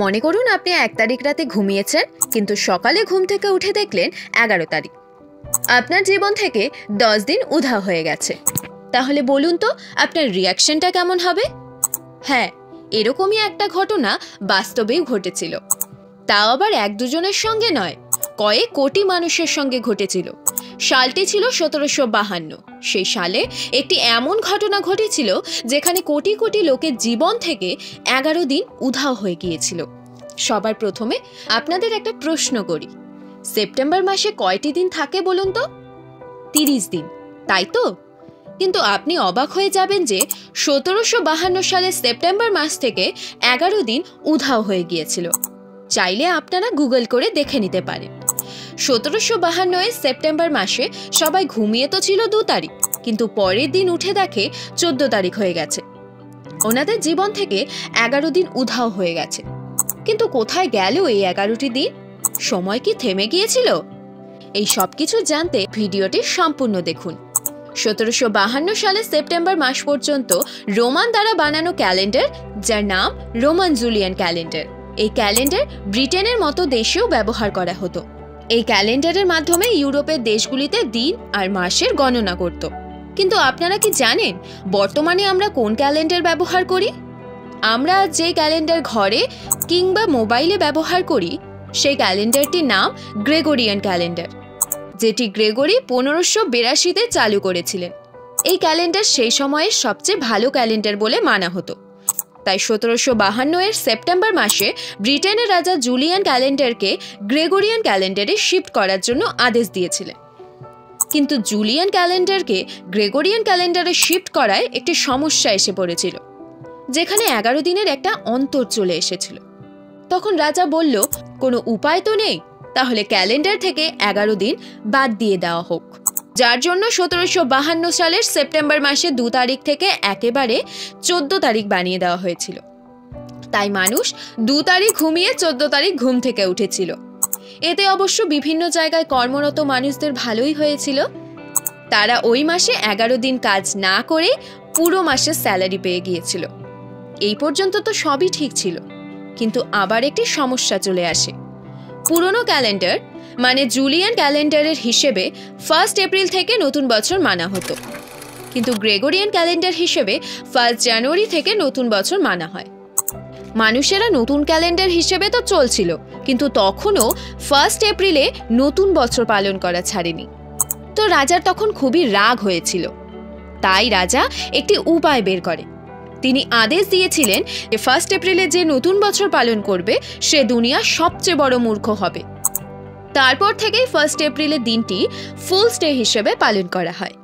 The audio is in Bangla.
মনে করুন আপনি 1 তারিখ রাতে ঘুমিয়েছেন, কিন্তু সকালে ঘুম থেকে উঠে দেখলেন 11 তারিখ। আপনার জীবন থেকে 10 দিন উধাও হয়ে গেছে। তাহলে বলুন তো আপনার রিয়াকশনটা কেমন হবে? হ্যাঁ, এরকমই একটা ঘটনা বাস্তবেই ঘটেছিল। তাও আবার 1-2 জনের সঙ্গে নয়, কয়েক কোটি মানুষের সঙ্গে ঘটেছিল। সালটি ছিল 1752। সেই সালে একটি এমন ঘটনা ঘটেছিল যেখানে কোটি কোটি লোকের জীবন থেকে 11 দিন উধাও হয়ে গিয়েছিল। সবার প্রথমে আপনাদের একটা প্রশ্ন করি, সেপ্টেম্বর মাসে কয়টি দিন থাকে বলুন তো? 30 দিন, তাই তো? কিন্তু আপনি অবাক হয়ে যাবেন যে 1752 সালে সেপ্টেম্বর মাস থেকে 11 দিন উধাও হয়ে গিয়েছিল। চাইলে আপনারা গুগল করে দেখে নিতে পারেন। 1752 সেপ্টেম্বর মাসে সবাই ঘুমিয়ে তো ছিল 2 তারিখ, কিন্তু পরের দিন উঠে দেখে 14 তারিখ হয়ে গেছে। ওনাদের জীবন থেকে 11 দিন উধাও হয়ে গেছে। কিন্তু কোথায় গেল এই 11টি দিন? সময় কি থেমে গিয়েছিল? এই সব কিছু জানতে ভিডিওটি সম্পূর্ণ দেখুন। 1752 সালে সেপ্টেম্বর মাস পর্যন্ত রোমান দ্বারা বানানো ক্যালেন্ডার, যার নাম রোমান জুলিয়ান ক্যালেন্ডার। এই ক্যালেন্ডার ব্রিটেনের মতো দেশেও ব্যবহার করা হতো। এই ক্যালেন্ডারের মাধ্যমে ইউরোপের দেশগুলিতে দিন আর মাসের গণনা করত। কিন্তু আপনারা কি জানেন বর্তমানে আমরা কোন ক্যালেন্ডার ব্যবহার করি? আমরা যে ক্যালেন্ডার ঘরে কিংবা মোবাইলে ব্যবহার করি সেই ক্যালেন্ডারটির নাম গ্রেগরিয়ান ক্যালেন্ডার, যেটি গ্রেগরি 1582-তে চালু করেছিলেন। এই ক্যালেন্ডার সেই সময়ের সবচেয়ে ভালো ক্যালেন্ডার বলে মানা হতো। তাই 1752 সেপ্টেম্বর মাসে ব্রিটেনের রাজা জুলিয়ান ক্যালেন্ডারকে গ্রেগরিয়ান ক্যালেন্ডারে শিফট করার জন্য আদেশ দিয়েছিলেন। কিন্তু জুলিয়ান ক্যালেন্ডারকে গ্রেগরিয়ান ক্যালেন্ডারে শিফট করায় একটি সমস্যা এসে পড়েছিল, যেখানে 11 দিনের একটা অন্তর চলে এসেছিল। তখন রাজা বলল, কোনো উপায় তো নেই, তাহলে ক্যালেন্ডার থেকে 11 দিন বাদ দিয়ে দেওয়া হোক। যার জন্য 1752 সালের সেপ্টেম্বর মাসে 2 তারিখ থেকে একেবারে 14 তারিখ বানিয়ে দেওয়া হয়েছিল। তাই মানুষ 2 তারিখ ঘুমিয়ে 14 তারিখ ঘুম থেকে উঠেছিল। এতে অবশ্য বিভিন্ন জায়গায় কর্মরত মানুষদের ভালোই হয়েছিল। তারা ওই মাসে 11 দিন কাজ না করে পুরো মাসের স্যালারি পেয়ে গিয়েছিল। এই পর্যন্ত তো সবই ঠিক ছিল, কিন্তু আবার একটি সমস্যা চলে আসে। পুরনো ক্যালেন্ডার মানে জুলিয়ান ক্যালেন্ডারের হিসেবে 1 এপ্রিল থেকে নতুন বছর মানা হতো, কিন্তু গ্রেগরিয়ান ক্যালেন্ডার হিসেবে 1 জানুয়ারি থেকে নতুন বছর মানা হয়। মানুষেরা নতুন ক্যালেন্ডার হিসেবে তো চলছিল, কিন্তু তখনও 1 এপ্রিলে নতুন বছর পালন করা ছাড়েনি। তো রাজার তখন খুবই রাগ হয়েছিল। তাই রাজা একটি উপায় বের করে। তিনি আদেশ দিয়েছিলেন যে 1 এপ্রিলে যে নতুন বছর পালন করবে সে দুনিয়ার সবচেয়ে বড় মূর্খ হবে। তারপর থেকেই 1 এপ্রিলের দিনটি ফুলস ডে হিসেবে পালন করা হয়।